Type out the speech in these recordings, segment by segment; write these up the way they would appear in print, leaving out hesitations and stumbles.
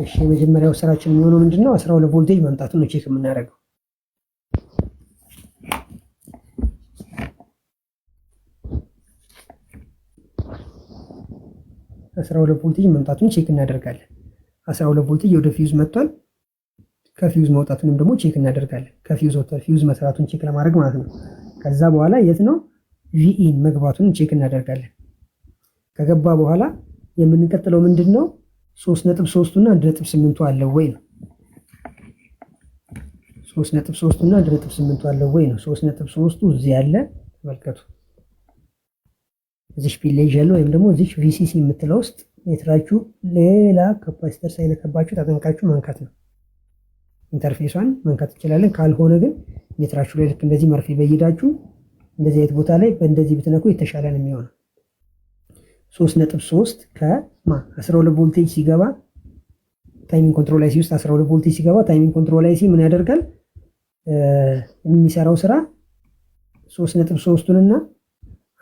እሺ የመጀመሪያው ስራችን የሚሆነው ምንድነው? 12 ቮልቴጅ ማምጣቱን ነው ቼክ የምናደርገው። 12 ቮልቴጅ መምጣቱን ቼክ እናደርጋለን። 12 ቮልቴጅ ወደ ፊውዝ መጥቷል። ከፊውዝ መውጣቱንም ደግሞ ቼክ እናደርጋለን። ከፊውዝ ወጥቷል፣ ፊውዝ መስራቱን ቼክ ለማድረግ ማለት ነው። ከዛ በኋላ የት ነው ቪኢን መግባቱን ቼክ እናደርጋለን። ከገባ በኋላ የምንቀጥለው ምንድነው? 3.3 እና 1.8 አለው ወይ ነው። 3.3 እና 1.8 አለው ወይ ነው። 3.3 እዚህ ያለ ተመልከቱ። እዚህ ፒን ላይ ያለው ወይም ደግሞ እዚህ ቪሲሲ የምትለው ውስጥ ሜትራችሁ ሌላ ካፓሲተር ሳይነካባችሁ ተጠንቃችሁ መንካት ነው። ኢንተርፌሷን መንካት እንችላለን። ካልሆነ ግን ሜትራችሁ ላይ ልክ እንደዚህ መርፌ በይዳችሁ እንደዚህ አይነት ቦታ ላይ በእንደዚህ ብትነኩ የተሻለ ነው የሚሆነው። 3.3 ከማ 12 ቮልቴጅ ሲገባ ታይሚንግ ኮንትሮል አይሲ ውስጥ 12 ቮልቴጅ ሲገባ ታይሚንግ ኮንትሮል አይሲ ምን ያደርጋል? የሚሰራው ስራ 3.3ቱን እና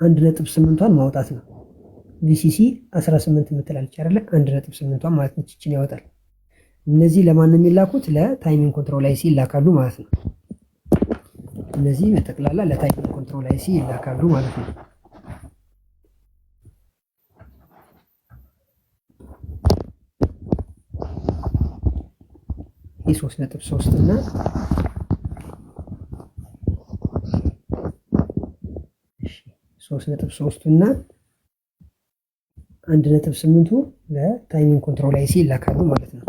1.8ቷን ማውጣት ነው። ቪሲሲ 18 የምትላለች አይደለ? 1.8ቷን ማለት ነው። እቺን ያወጣል። እነዚህ ለማን ነው የሚላኩት? ለታይሚንግ ኮንትሮል አይሲ ይላካሉ ማለት ነው። እነዚህ በጠቅላላ ለታይሚንግ ኮንትሮል አይሲ ይላካሉ ማለት ነው። ይህ 3.3 እና 3.3 እና 1.8ቱ ለታይሚንግ ኮንትሮል አይሲ ይላካሉ ማለት ነው።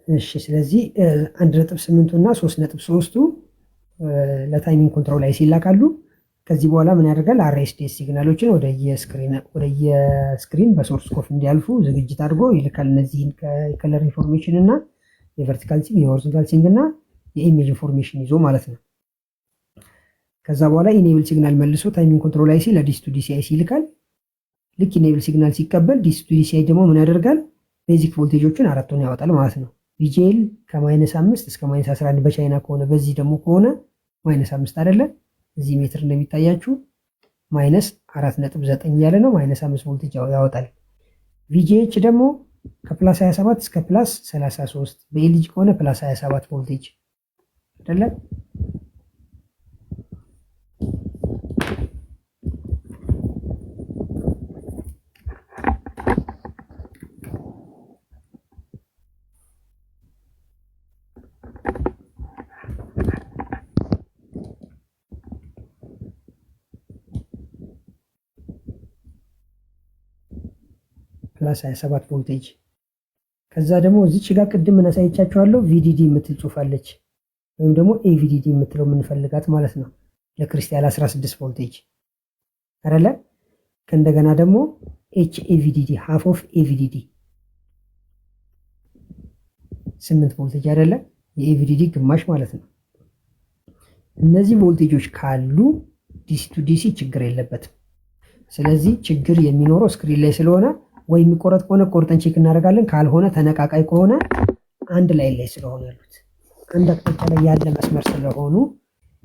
እሺ ስለዚህ 1.8 እና 3.3ቱ ለታይሚንግ ኮንትሮል አይሲ ይላካሉ። ከዚህ በኋላ ምን ያደርጋል? አርኤስዲኤስ ሲግናሎችን ወደ የስክሪን በሶርስ ኮፍ እንዲያልፉ ዝግጅት አድርጎ ይልካል። እነዚህን ከከለር ኢንፎርሜሽን እና የቨርቲካል ሲንግ፣ የሆሪዞንታል ሲንግ እና የኢሜጅ ኢንፎርሜሽን ይዞ ማለት ነው። ከዛ በኋላ ኢኔብል ሲግናል መልሶ ታይሚንግ ኮንትሮል አይሲ ለዲሲ ቱ ዲሲ አይሲ ይልካል። ልክ ኢኔብል ሲግናል ሲቀበል ዲሲ ቱ ዲሲ አይ ደግሞ ምን ያደርጋል? ቤዚክ ቮልቴጆችን አራቱን ያወጣል ማለት ነው። ቪጂኤል ከ-5 እስከ -11 በቻይና ከሆነ በዚህ ደግሞ ከሆነ -5 አይደለ? እዚህ ሜትር እንደሚታያችሁ -4.9 እያለ ነው። -5 ቮልቴጅ ያወጣል። ቪጂኤች ደግሞ ከ+27 እስከ +33 በኤልጂ ከሆነ +27 ቮልቴጅ አይደለ? +27 ቮልቴጅ። ከዛ ደግሞ እዚች ጋር ቅድም ምን አሳይቻችኋለሁ? ቪዲዲ የምትል ጽሑፍ አለች ወይም ደግሞ ኤቪዲዲ የምትለው የምንፈልጋት ማለት ነው። ለክሪስታል 16 ቮልቴጅ አይደለ? ከእንደገና ደግሞ ኤችኤቪዲዲ ሃፍ ኦፍ ኤቪዲዲ 8 ቮልቴጅ አይደለ? የኤቪዲዲ ግማሽ ማለት ነው። እነዚህ ቮልቴጆች ካሉ ዲሲ ቱ ዲሲ ችግር የለበትም። ስለዚህ ችግር የሚኖረው ስክሪን ላይ ስለሆነ ወይ የሚቆረጥ ከሆነ ቆርጠን ቼክ እናደርጋለን። ካልሆነ ተነቃቃይ ከሆነ አንድ ላይ ስለሆነ ያሉት አንድ አቅጣጫ ላይ ያለ መስመር ስለሆኑ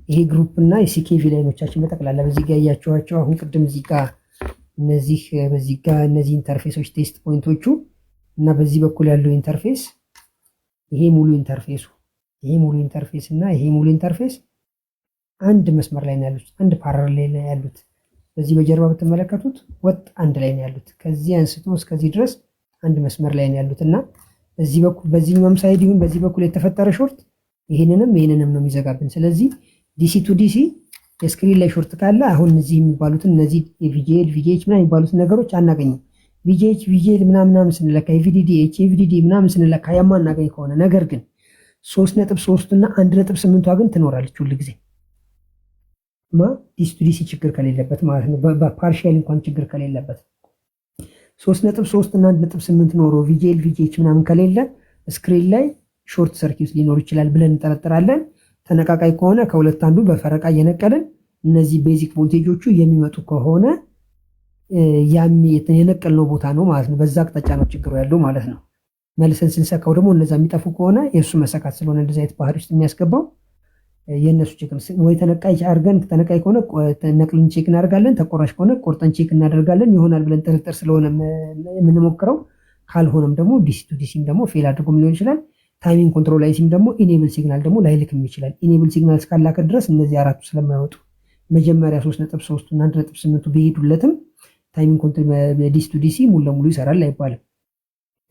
ይሄ ግሩፕ እና የሲኬቪ ላይኖቻችን በጠቅላላ በዚህ ጋር ያያችኋቸው አሁን ቅድም እዚህ ጋር በዚህ ጋር እነዚህ ኢንተርፌሶች ቴስት ፖይንቶቹ እና በዚህ በኩል ያለው ኢንተርፌስ ይሄ ሙሉ ኢንተርፌስ እና ይሄ ሙሉ ኢንተርፌስ አንድ መስመር ላይ ነው ያሉት፣ አንድ ፓራሌል ላይ ነው ያሉት። በዚህ በጀርባ ብትመለከቱት ወጥ አንድ ላይ ነው ያሉት። ከዚህ አንስቶ እስከዚህ ድረስ አንድ መስመር ላይ ነው ያሉት እና በዚህ በኩል በዚህኛውም ሳይድ ይሁን በዚህ በኩል የተፈጠረ ሾርት ይሄንንም ነው የሚዘጋብን። ስለዚህ ዲሲ ቱ ዲሲ የስክሪን ላይ ሾርት ካለ አሁን እዚህ የሚባሉትን እነዚህ የቪጂኤል ቪጂኤች ምናምን የሚባሉትን ነገሮች አናገኝም። ቪጂኤል ምናምን ስንለካ የቪዲዲ ኤችቪዲዲ ምናምን ስንለካ የማናገኝ ከሆነ ነገር ግን 3.3 እና 1.8ቷ ግን ትኖራለች ሁሉ ጊዜ ዲሲ ቱ ዲሲ ችግር ከሌለበት ማለት ነው። በፓርሻል እንኳን ችግር ከሌለበት 3.3 እና 1.8 ኖሮ ቪጂኤል ቪጂኤች ምናምን ከሌለ ስክሪን ላይ ሾርት ሰርኪት ሊኖር ይችላል ብለን እንጠረጥራለን። ተነቃቃይ ከሆነ ከሁለት አንዱ በፈረቃ እየነቀልን እነዚህ ቤዚክ ቮልቴጆቹ የሚመጡ ከሆነ የነቀልነው ቦታ ነው ማለት ነው። በዛ አቅጣጫ ነው ችግሩ ያለው ማለት ነው። መልሰን ስንሰካው ደግሞ እነዛ የሚጠፉ ከሆነ የእሱ መሰካት ስለሆነ እንደዚህ አይነት ባህሪ ውስጥ የሚያስገባው የእነሱ ችግር ወይ ተነቃይ አድርገን ተነቃይ ከሆነ ነቅልን ቼክ እናደርጋለን፣ ተቆራሽ ከሆነ ቆርጠን ቼክ እናደርጋለን። ይሆናል ብለን ጥርጥር ስለሆነ የምንሞክረው። ካልሆነም ደግሞ ዲሲ ቱ ዲሲም ደግሞ ፌል አድርጎም ሊሆን ይችላል። ታይሚንግ ኮንትሮል አይሲም ደግሞ ኢኔብል ሲግናል ደግሞ ላይልክም ይችላል። ኢኔብል ሲግናል እስካላከ ድረስ እነዚህ አራቱ ስለማይወጡ መጀመሪያ 3.3 እና 1.8 ቢሄዱለትም ታይሚንግ ኮንትሮል ዲሲ ቱ ዲሲ ሙሉ ለሙሉ ይሰራል አይባልም።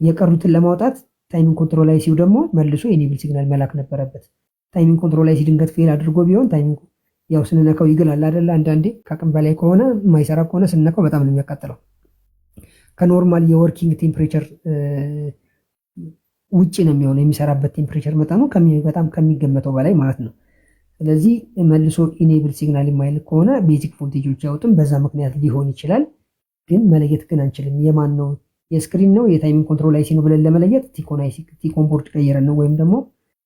የቀሩትን ለማውጣት ታይሚንግ ኮንትሮል አይሲው ደግሞ መልሶ ኢኔብል ሲግናል መላክ ነበረበት። ታይሚንግ ኮንትሮል አይሲ ድንገት ፌል አድርጎ ቢሆን ታይሚንግ ያው ስንነካው ይግላል አይደለ? አንዳንዴ ከአቅም በላይ ከሆነ የማይሰራ ከሆነ ስንነካው በጣም ነው የሚያቃጥለው። ከኖርማል የወርኪንግ ቴምፕሬቸር ውጪ ነው የሚሆነው የሚሰራበት ቴምፕሬቸር መጠኑ በጣም ከሚገመተው በላይ ማለት ነው። ስለዚህ መልሶ ኢኔብል ሲግናል የማይልክ ከሆነ ቤዚክ ቮልቴጆች ያወጡም በዛ ምክንያት ሊሆን ይችላል። ግን መለየት ግን አንችልም። የማን ነው የስክሪን ነው የታይሚንግ ኮንትሮል አይሲ ነው ብለን ለመለየት ቲኮን ቦርድ ቀይረን ነው ወይም ደግሞ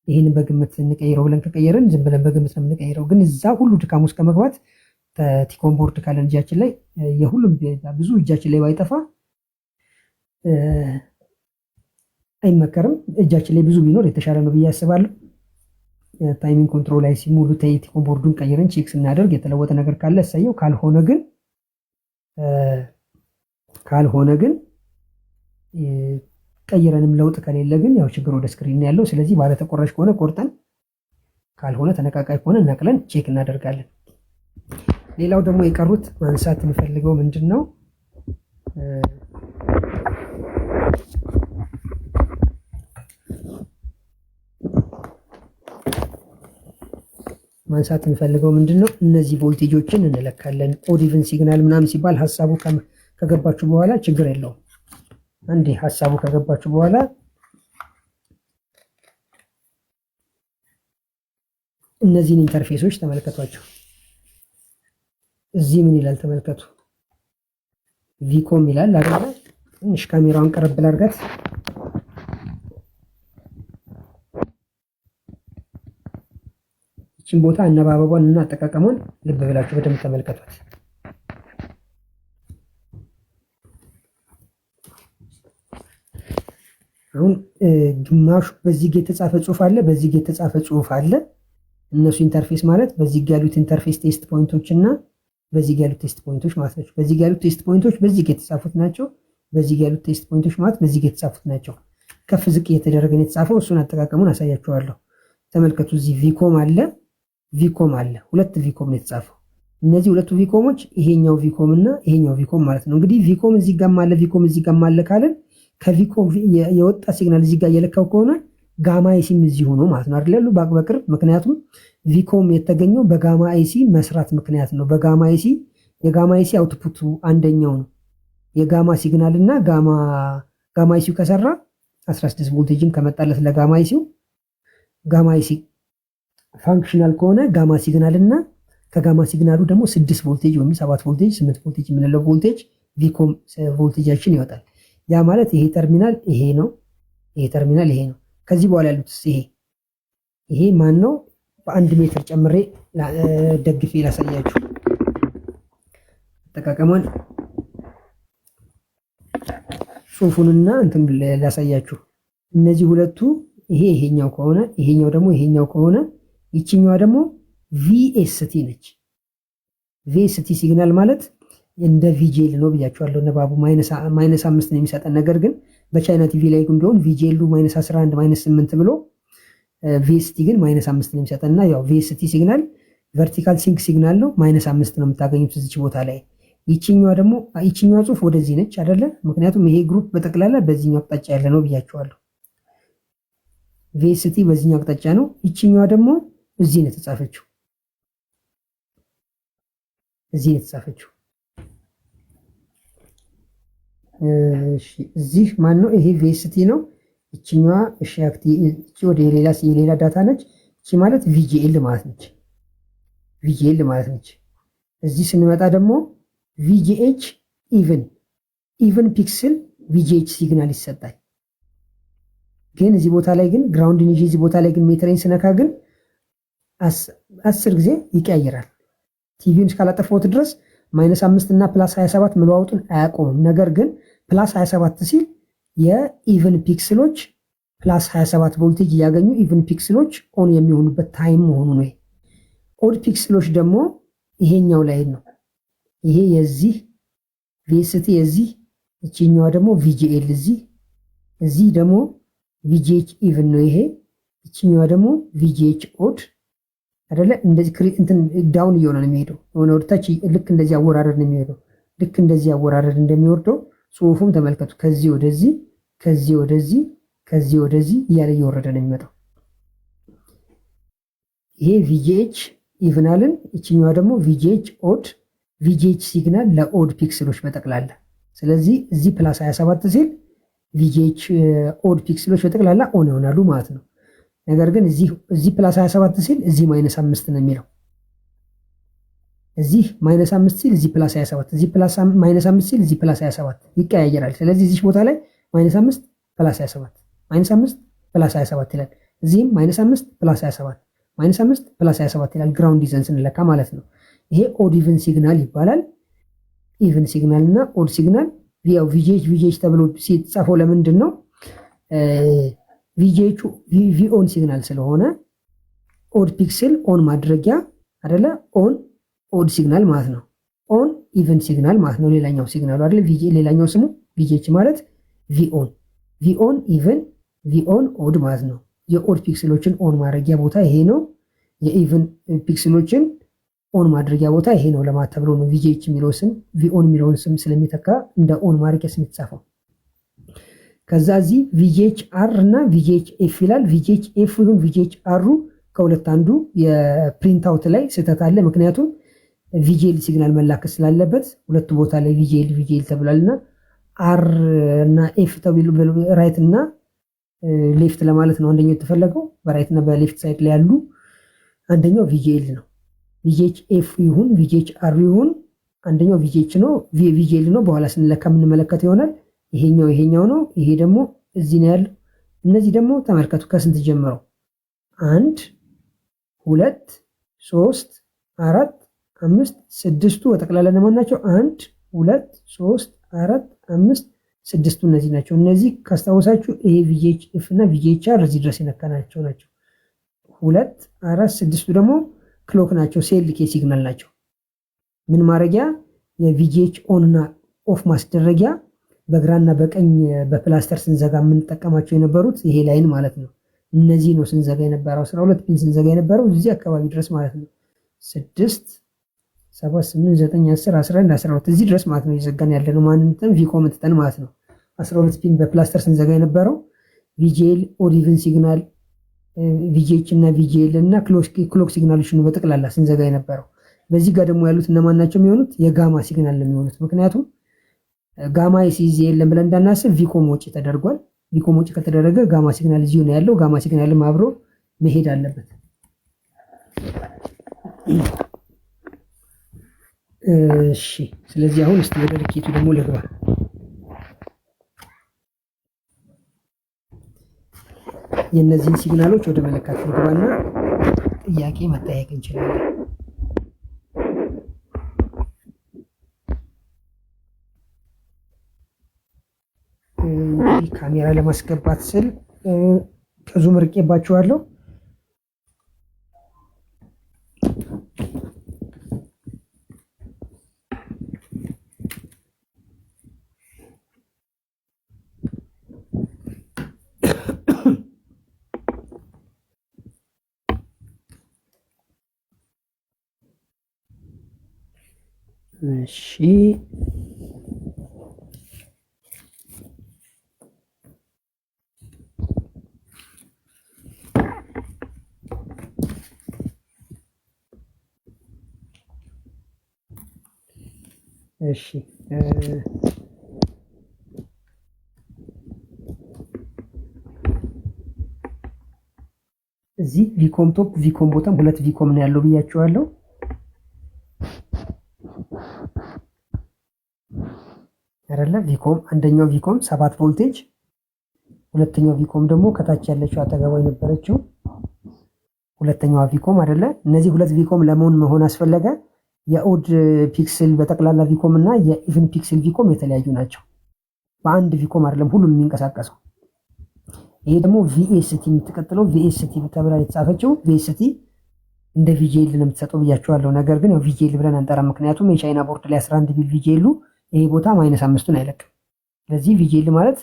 ይህንን በግምት እንቀይረው ብለን ከቀየርን ዝም ብለን በግምት ነው የምንቀይረው። ግን እዛ ሁሉ ድካም ውስጥ ከመግባት ቲኮን ቦርድ ካለን እጃችን ላይ የሁሉም ብዙ እጃችን ላይ ባይጠፋ አይመከርም። እጃችን ላይ ብዙ ቢኖር የተሻለ ነው ብዬ አስባለሁ። ታይሚንግ ኮንትሮል አይሲ ሙሉ ቲኮን ቦርዱን ቀይረን ቼክ ስናደርግ የተለወጠ ነገር ካለ እሰየው። ካልሆነ ግን ቀይረንም ለውጥ ከሌለ ግን ያው ችግር ወደ ስክሪን ያለው። ስለዚህ ባለ ተቆራሽ ከሆነ ቆርጠን፣ ካልሆነ ተነቃቃይ ከሆነ ነቅለን ቼክ እናደርጋለን። ሌላው ደግሞ የቀሩት ማንሳት የምፈልገው ምንድን ነው እነዚህ ቮልቴጆችን እንለካለን። ኦድ ኢቭን ሲግናል ምናምን ሲባል ሀሳቡ ከገባችሁ በኋላ ችግር የለውም። አንዴ ሀሳቡ ከገባችሁ በኋላ እነዚህን ኢንተርፌሶች ተመልከቷቸው። እዚህ ምን ይላል ተመልከቱ። ቪኮም ይላል አይደል? ትንሽ ካሜራውን ቀረብ ላድርጋት። ይህችን ቦታ አነባበቧን እና አጠቃቀሟን ልብ ብላችሁ በደንብ ተመልከቷት። አሁን ግማሹ በዚህ ጋር የተጻፈ ጽሁፍ አለ፣ በዚህ ጋር የተጻፈ ጽሁፍ አለ። እነሱ ኢንተርፌስ ማለት በዚህ ጋር ያሉት ኢንተርፌስ ቴስት ፖይንቶች እና በዚህ ጋር ያሉት ቴስት ፖይንቶች ማለት ናቸው። በዚህ ጋር ያሉት ቴስት ፖይንቶች በዚህ ጋር የተጻፉት ናቸው። በዚህ ጋር ያሉት ቴስት ፖይንቶች ማለት በዚህ ጋር የተጻፉት ናቸው። ከፍ ዝቅ እየተደረገ ነው የተጻፈው። እሱን አጠቃቀሙን አሳያችኋለሁ። ተመልከቱ። እዚህ ቪኮም አለ። ሁለት ቪኮም ነው የተጻፈው። እነዚህ ሁለቱ ቪኮሞች ይሄኛው ቪኮም እና ይሄኛው ቪኮም ማለት ነው። እንግዲህ ቪኮም እዚህ ጋር አለ፣ ቪኮም እዚህ ጋር አለ ካለን ከቪኮም የወጣ ሲግናል እዚህ ጋር እየለካው ከሆነ ጋማ አይሲም እዚህ ሆኖ ማለት ነው አይደል? በቅርብ ምክንያቱም ቪኮም የተገኘው በጋማ አይሲ መስራት ምክንያት ነው። በጋማ አይሲ የጋማ አይሲ አውትፑቱ አንደኛው ነው። የጋማ ሲግናል እና ጋማ አይሲው ከሰራ 16 ቮልቴጅም ከመጣለት ለጋማ አይሲው ጋማ አይሲ ፋንክሽናል ከሆነ ጋማ ሲግናል እና ከጋማ ሲግናሉ ደግሞ 6 ቮልቴጅ ወይም 7 ቮልቴጅ 8 ቮልቴጅ የምንለው ቮልቴጅ ቪኮም ቮልቴጃችን ይወጣል። ያ ማለት ይሄ ተርሚናል ይሄ ነው፣ ይሄ ተርሚናል ይሄ ነው። ከዚህ በኋላ ያሉት ይሄ ማን ነው? በ1 ሜትር ጨምሬ ደግፌ ላሳያችሁ። አጠቃቀሟን ጽሁፉንና እንትን ላሳያችሁ። እነዚህ ሁለቱ ይሄኛው ከሆነ ይሄኛው ከሆነ ይችኛዋ ደግሞ ቪኤስቲ ነች። ቪኤስቲ ሲግናል ማለት እንደ ቪጄል ነው ብያቸዋለሁ። ነባቡ -5 ነው የሚሰጠን። ነገር ግን በቻይና ቲቪ ላይ ግን ቢሆን ቪጄሉ -11 -8 ብሎ ቪኤስቲ ግን -5 ነው የሚሰጠንና ያው ቪኤስቲ ሲግናል ቨርቲካል ሲንክ ሲግናል ነው። -5 ነው የምታገኙት እዚች ቦታ ላይ። ይችኛዋ ጽሁፍ ወደዚህ ነች አይደለ? ምክንያቱም ይሄ ግሩፕ በጠቅላላ በዚህኛው አቅጣጫ ያለ ነው ብያቸዋለሁ። ቪኤስቲ በዚህኛው አቅጣጫ ነው። ይችኛዋ ደግሞ እዚህ ነው የተጻፈችው። እዚህ ማን ነው? ይሄ ቪኤስቲ ነው። ይችኛዋ እሺ ወደ የሌላ ዳታ ነች። እቺ ማለት ቪጂኤል ማለት ነች። እዚህ ስንመጣ ደግሞ ቪጂኤች ኢቭን ኢቨን ፒክስል ቪጂኤች ሲግናል ይሰጣል። ግን እዚህ ቦታ ላይ ግን ግራውንድን ይዤ እዚህ ቦታ ላይ ግን ሜትሬን ስነካ ግን 10 ጊዜ ይቀያየራል። ቲቪውን እስካላጠፋሁት ድረስ -5 እና +27 መለዋወጡን አያቆምም። ነገር ግን +27 ሲል የኢቨን ፒክስሎች +27 ቮልቴጅ እያገኙ ኢቨን ፒክስሎች ኦን የሚሆኑበት ታይም መሆኑ ነው። ኦድ ፒክስሎች ደግሞ ይሄኛው ላይ ነው። ይሄ የዚህ ቪኤስቲ የዚህ እቺኛዋ ደግሞ ቪጂኤል እዚህ ደግሞ ቪጂኤች ኢቭን ነው። ይሄ እቺኛዋ ደግሞ ቪጂኤች ኦድ አይደለ? እንደዚህ እንትን ዳውን እየሆነ ነው የሚሄደው። የሆነ ወደታች ልክ እንደዚህ አወራረድ ነው የሚሄደው። ልክ እንደዚህ አወራረድ እንደሚወርደው ጽሁፉም ተመልከቱ። ከዚህ ወደዚህ ከዚህ ወደዚህ ከዚህ ወደዚህ እያለ እየወረደ ነው የሚመጣው። ይሄ ቪጂኤች ኢቭናልን፣ እቺኛዋ ደግሞ ቪጂኤች ኦድ፣ ቪጂኤች ሲግናል ለኦድ ፒክስሎች በጠቅላላ። ስለዚህ እዚህ +27 ሲል ቪጂኤች ኦድ ፒክስሎች በጠቅላላ ኦን ይሆናሉ ማለት ነው። ነገር ግን እዚህ +27 ሲል እዚህ -5 ነው የሚለው። እዚህ -5 ሲል እዚህ +27፣ እዚህ -5 ሲል እዚህ +27 ይቀያየራል። ስለዚህ እዚህ ቦታ ላይ -5 +27 -5 +27 ይላል። እዚህም -5 +27 -5 +27 ይላል። ግራውንድ ይዘን ስንለካ ማለት ነው። ይሄ ኦድ ኢቭን ሲግናል ይባላል። ኢቭን ሲግናል እና ኦድ ሲግናል ያው ቪጂኤች ተብሎ ሲጻፈው ለምንድን ነው? ቪጂኤቹ ቪኦን ሲግናል ስለሆነ ኦድ ፒክስል ኦን ማድረጊያ አይደለ? ኦን ኦድ ሲግናል ማለት ነው። ኦን ኢቭን ሲግናል ማለት ነው። ሌላኛው ሲግናሉ አይደለ? ሌላኛው ስሙ ቪጂኤች ማለት ቪኦን ኢቭን ቪኦን ኦድ ማለት ነው። የኦድ ፒክስሎችን ኦን ማድረጊያ ቦታ ይሄ ነው። የኢቭን ፒክስሎችን ኦን ማድረጊያ ቦታ ይሄ ነው ለማለት ተብሎ ነው ቪጂኤች የሚለው ስም ቪኦን የሚለውን ስም ስለሚተካ እንደ ኦን ማድረጊያ ስም የተጻፈው። ከዛ እዚህ ቪጂኤች አር እና ቪጂኤች ኤፍ ይላል። ቪጂኤች ኤፍ ይሁን ቪጂኤች አሩ ከሁለት አንዱ የፕሪንት አውት ላይ ስህተት አለ። ምክንያቱም ቪጂኤል ሲግናል መላከት ስላለበት ሁለቱ ቦታ ላይ ቪጂኤል ተብሏልና አር እና ኤፍ ተብሎ ራይት እና ሌፍት ለማለት ነው አንደኛው የተፈለገው። በራይት እና በሌፍት ሳይድ ላይ ያሉ አንደኛው ቪጂኤል ነው። ቪጂኤች ኤፍ ይሁን ቪጂኤች አር ይሁን አንደኛው ቪጂኤች ነው፣ ቪጂኤል ነው። በኋላ ስንለካ የምንመለከት ይሆናል። ይሄኛው ነው። ይሄ ደግሞ እዚህ ነው ያለው። እነዚህ ደግሞ ተመልከቱ ከስንት ጀምረው 1 2 3 4 5 6ቱ በጠቅላላ ለማን ናቸው? 1 2 3 4 5 6ቱ እነዚህ ናቸው። እነዚህ ካስታወሳችሁ ይሄ ቪጂኤች ኤፍ እና ቪጂኤች አር እዚህ ድረስ የነካናቸው ናቸው። 2 4 6ቱ ደግሞ ክሎክ ናቸው፣ ሴል ኬ ሲግናል ናቸው። ምን ማድረጊያ? የቪጂኤች ኦን እና ኦፍ ማስደረጊያ በግራና በቀኝ በፕላስተር ስንዘጋ የምንጠቀማቸው የነበሩት ይሄ ላይን ማለት ነው። እነዚህ ነው ስንዘጋ የነበረው 12 ፒን ስንዘጋ የነበረው እዚህ አካባቢ ድረስ ማለት ነው። 6 7 8 9 10 11 12 እዚህ ድረስ ማለት ነው እየዘጋን ያለነው ማንነትን ቪኮምንተን ማለት ነው። 12 ፒን በፕላስተር ስንዘጋ የነበረው ቪጂኤል ኦድ ኢቭን ሲግናል ቪጂኤች እና ቪጂኤል እና ክሎክ ሲግናሎች ነው በጠቅላላ ስንዘጋ የነበረው። በዚህ ጋር ደግሞ ያሉት እነማን ናቸው የሚሆኑት? የጋማ ሲግናል ነው የሚሆኑት። ምክንያቱም ጋማ ሲዚ የለም ብለን እንዳናስብ ቪኮም ወጪ ተደርጓል። ቪኮም ወጪ ከተደረገ ጋማ ሲግናል እዚሁ ነው ያለው። ጋማ ሲግናልም አብሮ መሄድ አለበት። እሺ፣ ስለዚህ አሁን እስቲ ወደ ልኬቱ ደግሞ ልግባ። የእነዚህን ሲግናሎች ወደ መለካት ልግባና ጥያቄ መጠየቅ እንችላለን። ካሜራ ለማስገባት ስል ከዙም ርቄባችኋለሁ። እሺ እሺ እዚህ ቪኮም ቶፕ ቪኮም ቦታም ሁለት ቪኮም ነው ያለው ብያችኋለሁ። አይደለ? ቪኮም አንደኛው ቪኮም 7 ቮልቴጅ፣ ሁለተኛው ቪኮም ደግሞ ከታች ያለችው አጠገቧ የነበረችው ሁለተኛዋ ቪኮም አይደለ? እነዚህ ሁለት ቪኮም መሆን አስፈለገ። የኦድ ፒክስል በጠቅላላ ቪኮም እና የኢቭን ፒክስል ቪኮም የተለያዩ ናቸው። በአንድ ቪኮም አይደለም ሁሉም የሚንቀሳቀሰው። ይሄ ደግሞ ቪኤስቲ የምትቀጥለው ቪኤስቲ ተብላ የተጻፈችው ቪኤስቲ እንደ ቪጄል ነው የምትሰጠው ብያቸዋለሁ። ነገር ግን ያው ቪጄል ብለን አንጠራ፣ ምክንያቱም የቻይና ቦርድ ላይ 11 ቢል ቪጄሉ ይሄ ቦታ -5ን አይለቅም። ስለዚህ ቪጄል ማለት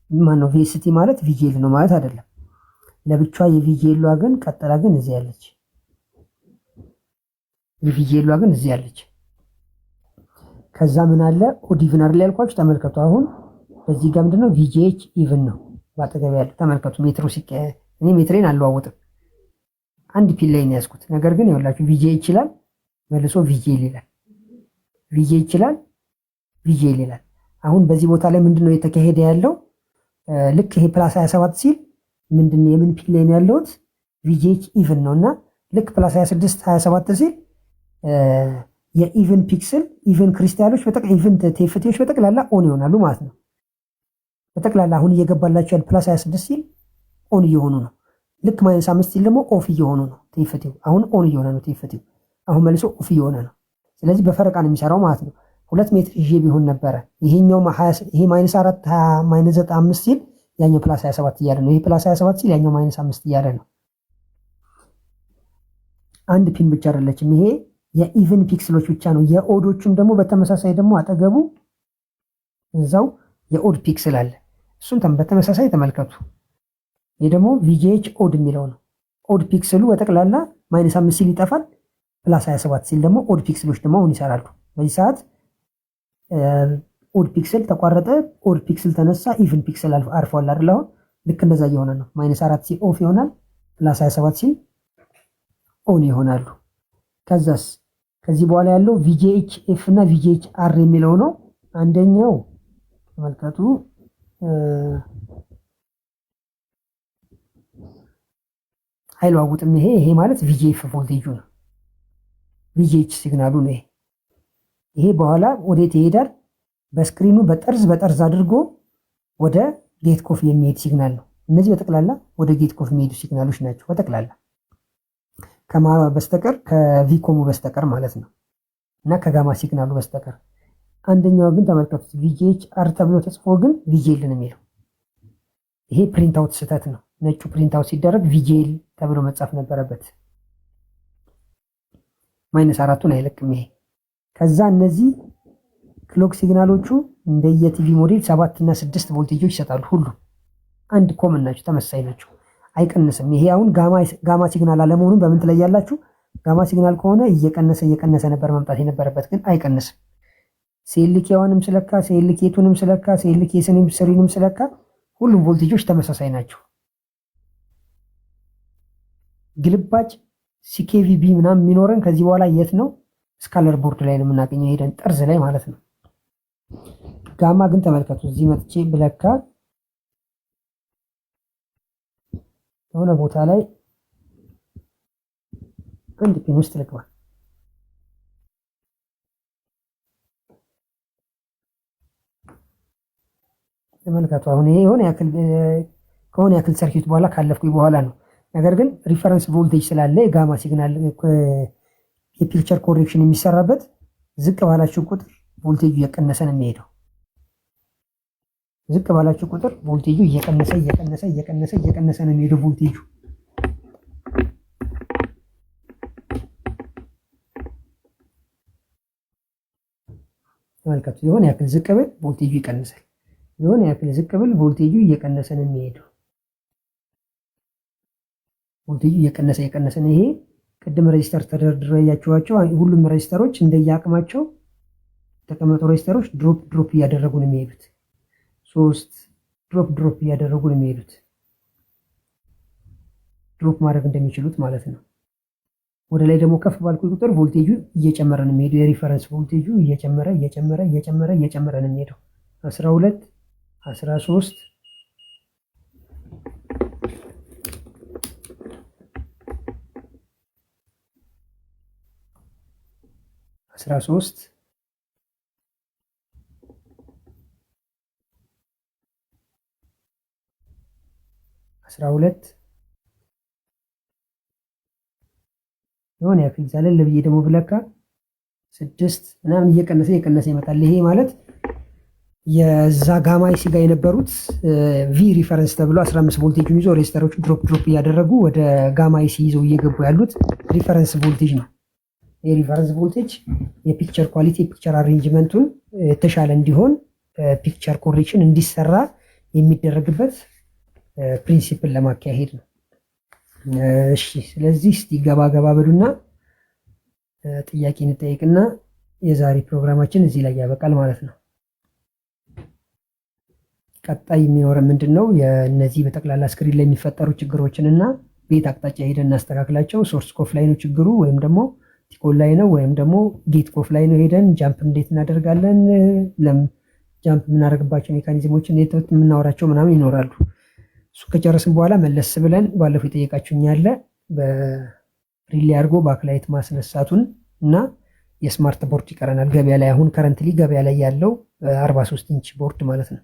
ማነው ቪኤስቲ ማለት ቪጄል ነው ማለት አይደለም። ለብቻ የቪጄሏ ግን ቀጠላ ግን እዚህ ያለች የቪጄሏ ግን እዚህ ያለች። ከዛ ምን አለ ኦድ ኢቭን አይደል ያልኳችሁ ተመልከቱ። አሁን በዚህ ጋር ምንድነው ቪጂኤች ኢቭን ነው ባጠገብ ያለ ተመልከቱ። ሜትሩ ሲቀየር እኔ ሜትሬን አልለዋወጥም አንድ ፒን ላይ ነው ያዝኩት። ነገር ግን ይኸውላችሁ ቪጂኤች ይችላል መልሶ ቪጂኤል ይላል፣ ቪጂኤች ይችላል ቪጂኤል ይላል። አሁን በዚህ ቦታ ላይ ምንድነው የተካሄደ ያለው? ልክ ይሄ ፕላስ 27 ሲል ምንድነው የምን ፒን ላይ ነው ያለሁት? ቪጂኤች ኢቭን ነውና ልክ ፕላስ 26 27 ሲል የኢቭን ፒክስል ኢቭን ክሪስታሎች ኢቭን ቴፍቲዎች በጠቅላላ ኦን ይሆናሉ ማለት ነው። በጠቅላላ አሁን እየገባላቸው ያለ ፕላስ 26 ሲል ኦን እየሆኑ ነው። ልክ -5 ሲል ደግሞ ኦፍ እየሆኑ ነው። ቴፍቲው አሁን ኦን እየሆነ ነው። ቴፍቲው አሁን መልሶ ኦፍ እየሆነ ነው። ስለዚህ በፈረቃ ነው የሚሰራው ማለት ነው። 2 ሜትር ይዤ ቢሆን ነበረ ይሄኛው ይሄ -4 -95 ሲል ያኛው ፕላስ 27 እያለ ነው። ይሄ ፕላስ 27 ሲል ያኛው -5 እያለ ነው። አንድ ፒን ብቻ አይደለችም። ይሄ የኢቭን ፒክስሎች ብቻ ነው። የኦዶቹም ደግሞ በተመሳሳይ ደግሞ አጠገቡ እዛው የኦድ ፒክስል አለ። እሱን በተመሳሳይ ተመልከቱ። ይሄ ደግሞ ቪጂኤች ኦድ የሚለው ነው። ኦድ ፒክስሉ በጠቅላላ -5 ሲል ይጠፋል። ፕላስ 27 ሲል ደግሞ ኦድ ፒክስሎች ደግሞ አሁን ይሰራሉ። በዚህ ሰዓት ኦድ ፒክስል ተቋረጠ፣ ኦድ ፒክስል ተነሳ፣ ኢቭን ፒክስል አርፏል አይደል? አሁን ልክ እንደዛ እየሆነ ነው። -4 ሲል ኦፍ ይሆናል፣ ፕላስ 27 ሲል ኦን ይሆናሉ። ከዛስ ከዚህ በኋላ ያለው ቪጂኤች ኤፍ እና ቪጂኤች አር የሚለው ነው። አንደኛው ተመልከቱ አይለዋውጥም። ይሄ ማለት ቪጂኤፍ ቮልቴጁ ነው። ቪጂኤች ሲግናሉ ነው። ይሄ በኋላ ወዴት ይሄዳል? በስክሪኑ በጠርዝ አድርጎ ወደ ጌት ኮፍ የሚሄድ ሲግናል ነው። እነዚህ በጠቅላላ ወደ ጌት ኮፍ የሚሄዱ ሲግናሎች ናቸው በጠቅላላ ከማ በስተቀር ከቪኮሙ በስተቀር ማለት ነው እና ከጋማ ሲግናሉ በስተቀር። አንደኛው ግን ተመልከቱት ቪጂኤች አር ተብሎ ተጽፎ ግን ቪጂኤል ነው የሚለው። ይሄ ፕሪንት አውት ስህተት ነው። ነጩ ፕሪንት አውት ሲደረግ ቪጂኤል ተብሎ መጻፍ ነበረበት። -4ን አይለቅም ይሄ። ከዛ እነዚህ ክሎክ ሲግናሎቹ እንደየቲቪ ሞዴል 7 እና 6 ቮልቴጆች ይሰጣሉ። ሁሉ አንድ ኮመን ናቸው፣ ተመሳሳይ ናቸው፣ አይቀንስም። ይሄ አሁን ጋማ ሲግናል አለመሆኑን በምን ትለያላችሁ? ጋማ ሲግናል ከሆነ እየቀነሰ ነበር መምጣት የነበረበት፣ ግን አይቀንስም። ሴልኬዋንም ስለካ ሴልኬቱንም ስለካ ሴልኬስንም ስሪንም ስለካ ሁሉም ቮልቴጆች ተመሳሳይ ናቸው። ግልባጭ ሲኬቪቢ ምናምን የሚኖረን ከዚህ በኋላ የት ነው? ስካለር ቦርድ ላይ ነው የምናገኘው፣ ሄደን ጠርዝ ላይ ማለት ነው። ጋማ ግን ተመልከቱ፣ እዚህ መጥቼ ብለካ የሆነ ቦታ ላይ አንድ ፒን ውስጥ ልግባ። ተመልከቱ አሁን ይሄ ከሆነ ያክል ሰርኪት በኋላ ካለፍኩኝ በኋላ ነው። ነገር ግን ሪፈረንስ ቮልቴጅ ስላለ የጋማ ሲግናል የፒክቸር ኮሬክሽን የሚሰራበት ዝቅ ባላችሁ ቁጥር ቮልቴጁ እየቀነሰ ነው የሚሄደው። ዝቅ ባላችሁ ቁጥር ቮልቴጁ እየቀነሰ ነው የሚሄደው ቮልቴጁ። ተመልከቱ የሆነ ያክል ዝቅ ብል ቮልቴጁ ይቀንሳል፣ የሆነ ያክል ዝቅ ብል ቮልቴጁ እየቀነሰ ነው የሚሄደው። ቮልቴጁ እየቀነሰ ነው። ይሄ ቅድም ሬጂስተር ተደርድረው ያያችኋቸው ሁሉም ሬጂስተሮች እንደየአቅማቸው የተቀመጡ ሬጂስተሮች ድሮፕ እያደረጉ ነው የሚሄዱት። 3 ድሮፕ እያደረጉ ነው የሚሄዱት፣ ድሮፕ ማድረግ እንደሚችሉት ማለት ነው። ወደ ላይ ደግሞ ከፍ ባልኩ ቁጥር ቮልቴጁ እየጨመረ ነው የሚሄደው። የሪፈረንስ ቮልቴጁ እየጨመረ ነው የሚሄደው። 12 13 13 12 የሆነ ያክል ዘለል ብዬ ደግሞ ብለካ 6 ምናምን እየቀነሰ ይመጣል። ይሄ ማለት የዛ ጋማ አይሲ ጋር የነበሩት ቪ ሪፈረንስ ተብሎ 15 ቮልቴጅን ይዞ ሬዚስተሮቹ ድሮፕ እያደረጉ ወደ ጋማ አይሲ ይዘው እየገቡ ያሉት ሪፈረንስ ቮልቴጅ ነው። የሪፈረንስ ቮልቴጅ የፒክቸር ኳሊቲ የፒክቸር አሬንጅመንቱን የተሻለ እንዲሆን ፒክቸር ኮሬክሽን እንዲሰራ የሚደረግበት ፕሪንሲፕል ለማካሄድ ነው። እሺ ስለዚህ እስቲ ገባ በሉና ጥያቄ እንጠይቅና የዛሬ ፕሮግራማችን እዚህ ላይ ያበቃል ማለት ነው። ቀጣይ የሚኖረን ምንድነው? የነዚህ በጠቅላላ ስክሪን ላይ የሚፈጠሩ ችግሮችን እና ቤት አቅጣጫ ሄደን እናስተካክላቸው። ሶርስ ኮፍ ላይ ነው ችግሩ ወይም ደግሞ ቲኮል ላይ ነው ወይም ደግሞ ጌት ኮፍ ላይ ነው። ሄደን ጃምፕ እንዴት እናደርጋለን፣ ጃምፕ የምናደርግባቸው ሜካኒዝሞችን የምናወራቸው ምናምን ይኖራሉ። እሱ ከጨረስን በኋላ መለስ ብለን ባለፈው የጠየቃችሁኝ ያለ በሪሌ አድርጎ ባክላይት ማስነሳቱን እና የስማርት ቦርድ ይቀረናል። ገበያ ላይ አሁን ከረንትሊ ገበያ ላይ ያለው 43 ኢንች ቦርድ ማለት ነው፣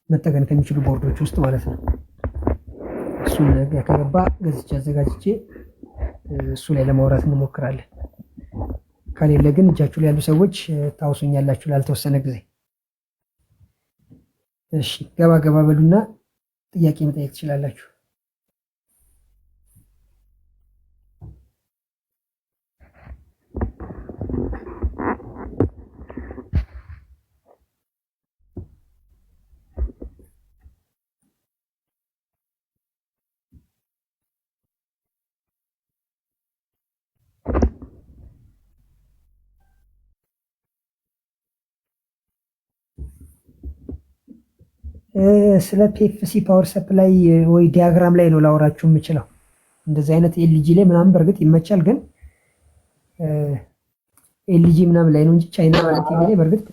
መጠገን ከሚችሉ ቦርዶች ውስጥ ማለት ነው። እሱን ከገባ ገዝቼ አዘጋጅቼ እሱ ላይ ለማውራት እንሞክራለን። ከሌለ ግን እጃችሁ ላይ ያሉ ሰዎች ታውሱኛላችሁ ላልተወሰነ ጊዜ። እሺ ገባ በሉና ጥያቄ መጠየቅ ትችላላችሁ። ስለ ፒኤፍሲ ፓወር ሰፕላይ ወይ ዲያግራም ላይ ነው ላወራችሁ የምችለው። እንደዚህ አይነት ኤልጂ ላይ ምናምን በእርግጥ ይመቻል፣ ግን ኤልጂ ምናምን ላይ ነው እንጂ ቻይና ማለት ቲቪ ላይ በእርግጥ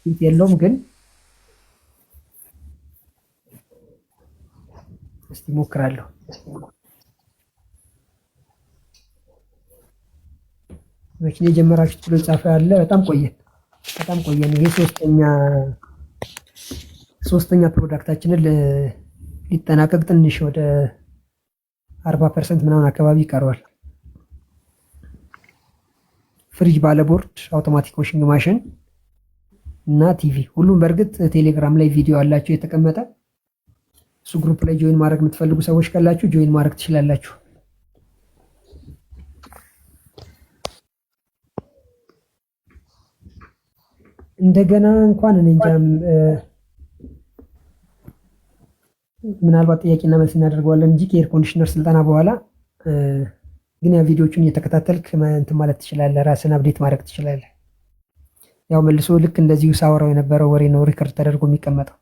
የለውም። ግን እስቲ ሞክራለሁ። መቼ የጀመራችሁት ብሎ ጻፈ ያለ በጣም ቆየን። ይሄ ሶስተኛ ፕሮዳክታችንን ሊጠናቀቅ ትንሽ ወደ 40% ምናምን አካባቢ ይቀረዋል። ፍሪጅ ባለቦርድ፣ አውቶማቲክ ዋሽንግ ማሽን እና ቲቪ ሁሉም በእርግጥ ቴሌግራም ላይ ቪዲዮ አላቸው የተቀመጠ። እሱ ግሩፕ ላይ ጆይን ማድረግ የምትፈልጉ ሰዎች ካላችሁ ጆይን ማድረግ ትችላላችሁ። እንደገና እንኳን እንጃም ምናልባት ጥያቄና መልስ እናደርገዋለን እንጂ ከኤር ኮንዲሽነር ስልጠና በኋላ ግን ያ ቪዲዮቹን እየተከታተልክ እንትን ማለት ትችላለህ፣ ራስን አፕዴት ማድረግ ትችላለህ። ያው መልሶ ልክ እንደዚሁ ሳወራው የነበረው ወሬ ነው ሪከርድ ተደርጎ የሚቀመጠው።